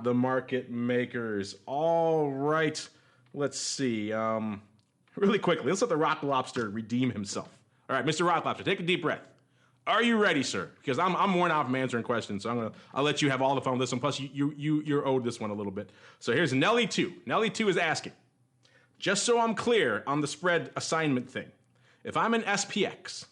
the market makers. All right, let's see. Really quickly, let's let the Rock Lobster redeem himself. All right, Mr. Rock Lobster, take a deep breath. Are you ready, sir? Because I'm worn out from answering questions, so I'll let you have all the fun with this one. Plus, you're owed this one a little bit. So here's Nelly 2. Nelly 2 is asking, just so I'm clear on the spread assignment thing. If I'm in SPX,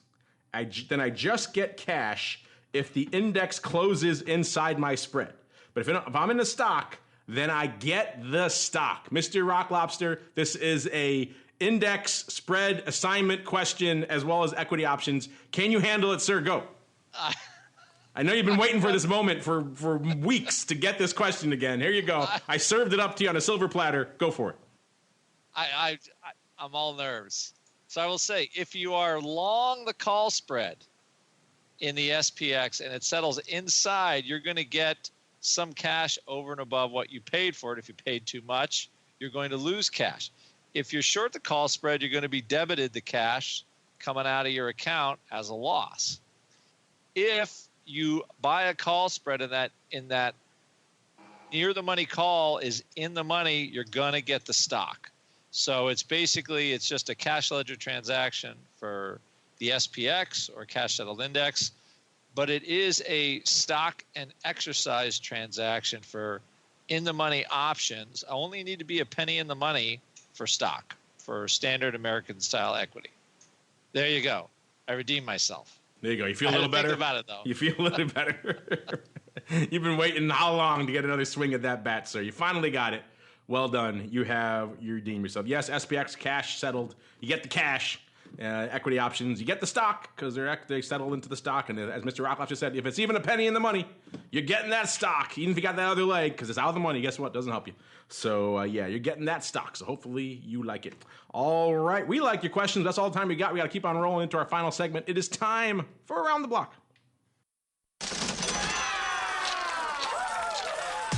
then I just get cash if the index closes inside my spread. But if I'm in a stock, then I get the stock. Mr. Rock Lobster, this is a index spread assignment question as well as equity options. Can you handle it, sir? Go. I know you've been waiting for this moment for weeks to get this question again. Here you go. I served it up to you on a silver platter. Go for it. I'm all nerves. So I will say, if you are long the call spread in the SPX and it settles inside, you're going to get some cash over and above what you paid for it. If you paid too much, you're going to lose cash. If you're short the call spread, you're going to be debited the cash coming out of your account as a loss. If you buy a call spread in that near the money call is in the money, you're going to get the stock. So it's just a cash ledger transaction for the SPX or cash settled index, but it is a stock and exercise transaction for in the money options. I only need to be a penny in the money for stock, for standard American style equity. There you go. I redeemed myself. There you go. You feel a little better? Think about it, though. You feel a little better? You've been waiting how long to get another swing at that bat, sir? You finally got it. Well done. You redeemed yourself. Yes, SPX cash settled. You get the cash. Equity options, you get the stock because they settle into the stock. And as Mr. Rockloff just said, if it's even a penny in the money, you're getting that stock. Even if you got that other leg, because it's out of the money, guess what? Doesn't help you. So, you're getting that stock. So hopefully you like it. All right. We like your questions. That's all the time we got. We got to keep on rolling into our final segment. It is time for Around the Block.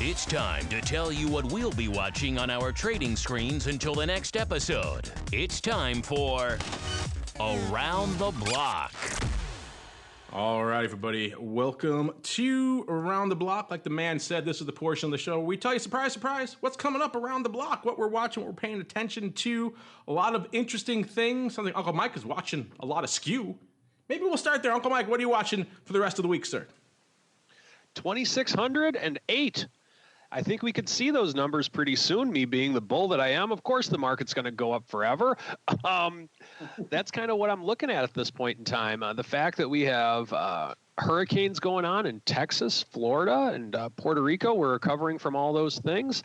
It's time to tell you what we'll be watching on our trading screens until the next episode. It's time for Around the Block. All right, everybody. Welcome to Around the Block. Like the man said, this is the portion of the show where we tell you, surprise, surprise, what's coming up around the block, what we're watching, what we're paying attention to, a lot of interesting things. Something Uncle Mike is watching a lot of SKEW. Maybe we'll start there. Uncle Mike, what are you watching for the rest of the week, sir? 2,608. I think we could see those numbers pretty soon, me being the bull that I am. Of course, the market's going to go up forever. That's kind of what I'm looking at this point in time. The fact that we have hurricanes going on in Texas, Florida, and Puerto Rico. We're recovering from all those things.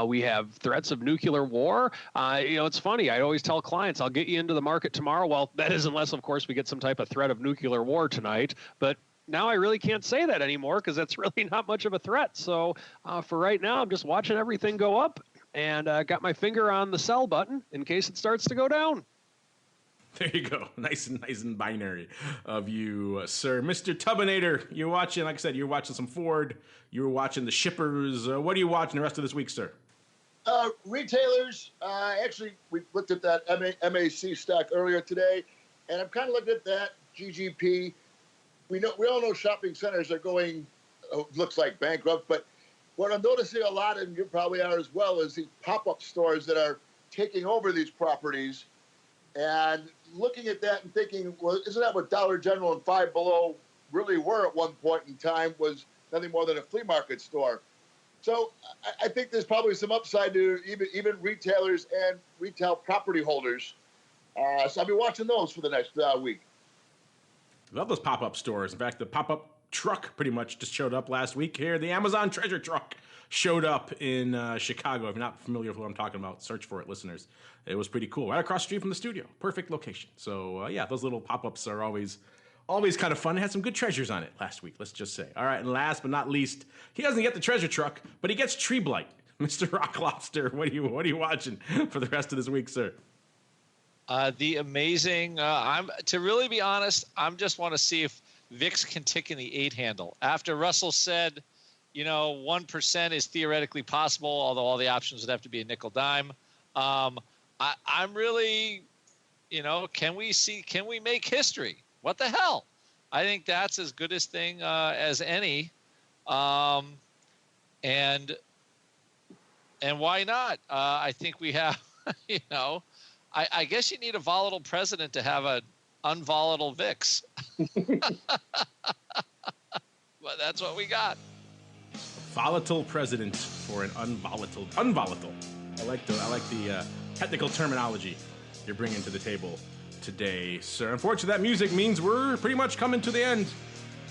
We have threats of nuclear war. It's funny. I always tell clients, I'll get you into the market tomorrow. Well, that is unless, of course, we get some type of threat of nuclear war tonight. But now I really can't say that anymore because that's really not much of a threat. So for right now, I'm just watching everything go up and got my finger on the sell button in case it starts to go down. There you go. Nice and binary of you, sir. Mr. Tubinator, you're watching, like I said, you're watching some Ford. You were watching the shippers. What are you watching the rest of this week, sir? Retailers. Actually, we looked at that MAC stock earlier today, and I'm kind of looking at that GGP. We all know shopping centers are going, looks like bankrupt, but what I'm noticing a lot, and you probably are as well, is these pop-up stores that are taking over these properties. And looking at that and thinking, well, isn't that what Dollar General and Five Below really were at one point in time, was nothing more than a flea market store. So I think there's probably some upside to even retailers and retail property holders. So I'll be watching those for the next week. Love those pop-up stores. In fact, the pop-up truck pretty much just showed up last week here. The Amazon treasure truck showed up in Chicago. If you're not familiar with what I'm talking about, search for it, listeners. It was pretty cool. Right across the street from the studio. Perfect location. So, those little pop-ups are always kind of fun. It had some good treasures on it last week, let's just say. All right, and last but not least, he doesn't get the treasure truck, but he gets tree blight. Mr. Rock Lobster, what are you watching for the rest of this week, sir? The amazing, to really be honest, I just want to see if VIX can tick in the 8 handle. After Russell said, 1% is theoretically possible, although all the options would have to be a nickel dime. I'm really, can we make history? What the hell? I think that's as good a thing as any. And why not? I think we have, I guess you need a volatile president to have an unvolatile VIX. But that's what we got. Volatile president for an unvolatile. I like the technical terminology you're bringing to the table today, sir. Unfortunately, that music means we're pretty much coming to the end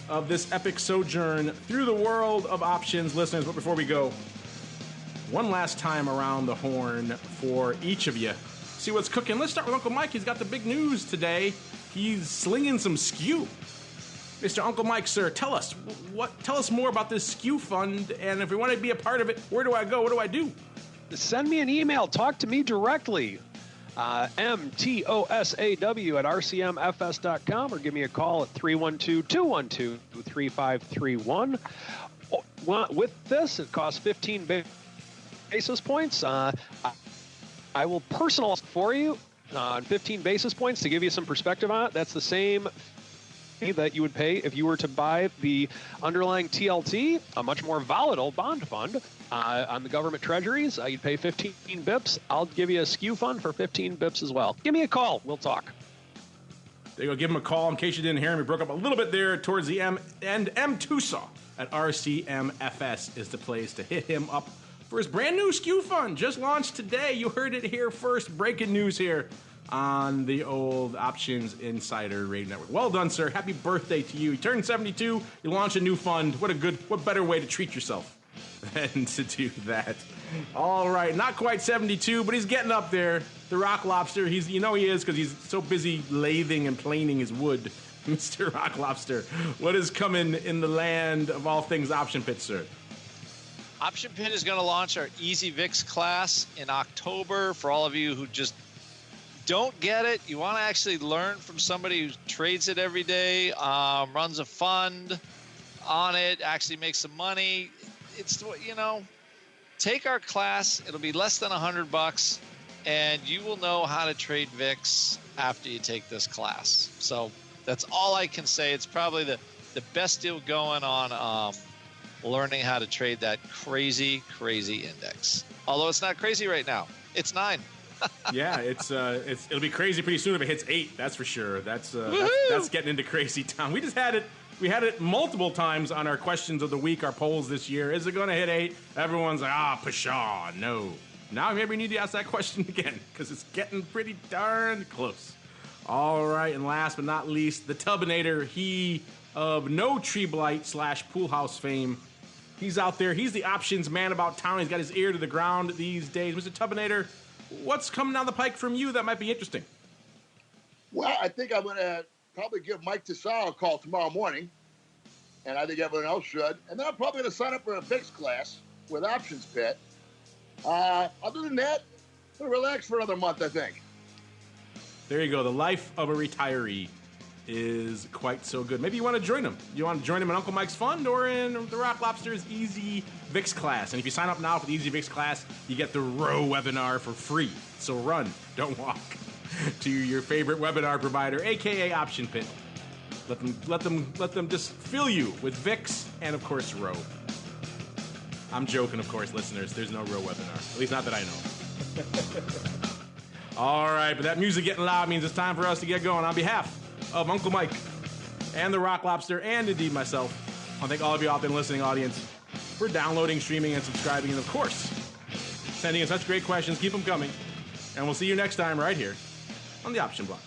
of this epic sojourn through the world of options, listeners. But before we go, one last time around the horn for each of you. See what's cooking. Let's start with Uncle Mike. He's got the big news today. He's slinging some SKEW. Mr. Uncle Mike, sir, tell us more about this SKEW fund, and if we want to be a part of it, where do I go? What do I do? Send me an email. Talk to me directly. mtosaw@rcmfs.com, or give me a call at 312-212-3531. With this, it costs 15 basis points. I will personalize for you on 15 basis points to give you some perspective on it. That's the same that you would pay if you were to buy the underlying TLT, a much more volatile bond fund on the government treasuries. You'd pay 15 bips. I'll give you a SKEW fund for 15 bips as well. Give me a call. We'll talk. There you go. Give him a call. In case you didn't hear him, we broke up a little bit there towards the end. Tosaw at RCMFS is the place to hit him up for his brand new SKEW fund. Just launched today. You heard it here first. Breaking news here on the old Options Insider Radio Network. Well done, sir. Happy birthday to you. You turned 72. You launched a new fund. What better way to treat yourself than to do that? All right. Not quite 72, but he's getting up there. The Rock Lobster, he is because he's so busy lathing and planing his wood. Mr. Rock Lobster, what is coming in the land of all things Option Pit, sir? Option Pit is going to launch our Easy VIX class in October. For all of you who just don't get it, you want to actually learn from somebody who trades it every day, runs a fund on it, actually makes some money. It's, take our class. It'll be less than $100. And you will know how to trade VIX after you take this class. So that's all I can say. It's probably the best deal going on learning how to trade that crazy index. Although it's not crazy right now. It's 9. Yeah, it'll be crazy pretty soon if it hits 8. That's for sure. That's getting into crazy town. We just had it. We had it multiple times on our questions of the week, our polls this year. Is it going to hit 8? Everyone's like, pshaw, no. Now maybe we need to ask that question again because it's getting pretty darn close. All right, and last but not least, the Tubinator, he of no tree blight / pool house fame. He's out there. He's the options man about town. He's got his ear to the ground these days. Mr. Tubinator, what's coming down the pike from you that might be interesting? Well, I think I'm going to probably give Mike Tosaw a call tomorrow morning, and I think everyone else should. And then I'm probably going to sign up for a VIX class with Options Pit. Other than that, I'm going to relax for another month, I think. There you go. The life of a retiree is quite so good. Maybe you want to join him. You want to join him in Uncle Mike's Fund or in the Rock Lobster's Easy VIX class. And if you sign up now for the Easy VIX class, you get the Row webinar for free. So run, don't walk to your favorite webinar provider, aka Option Pit. Let them just fill you with VIX and of course Row. I'm joking, of course, listeners. There's no Row webinar. At least not that I know. All right, but that music getting loud means it's time for us to get going. On behalf of Uncle Mike and the Rock Lobster and indeed myself, I thank all of you out there in the listening audience for downloading, streaming, and subscribing, and of course, sending in such great questions. Keep them coming. And we'll see you next time right here on the Option Block.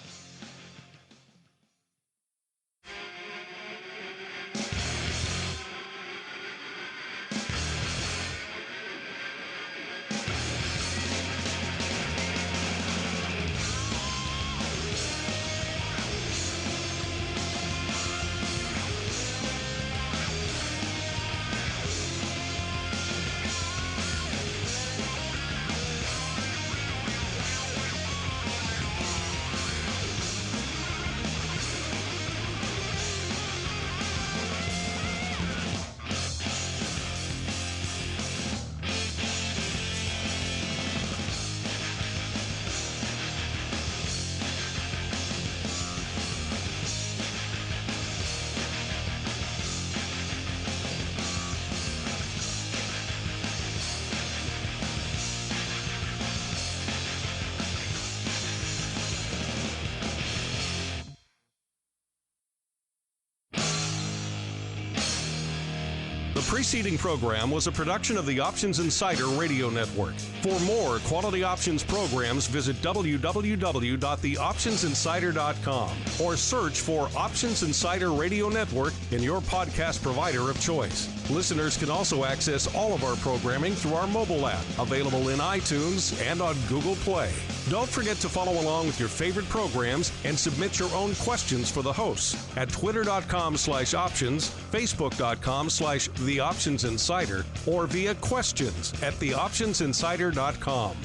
The preceding program was a production of the Options Insider Radio Network. For more quality options programs, visit www.theoptionsinsider.com or search for Options Insider Radio Network in your podcast provider of choice. Listeners can also access all of our programming through our mobile app, available in iTunes and on Google Play. Don't forget to follow along with your favorite programs and submit your own questions for the hosts at twitter.com/options, facebook.com/theoptionsinsider, or via questions at theoptionsinsider.com.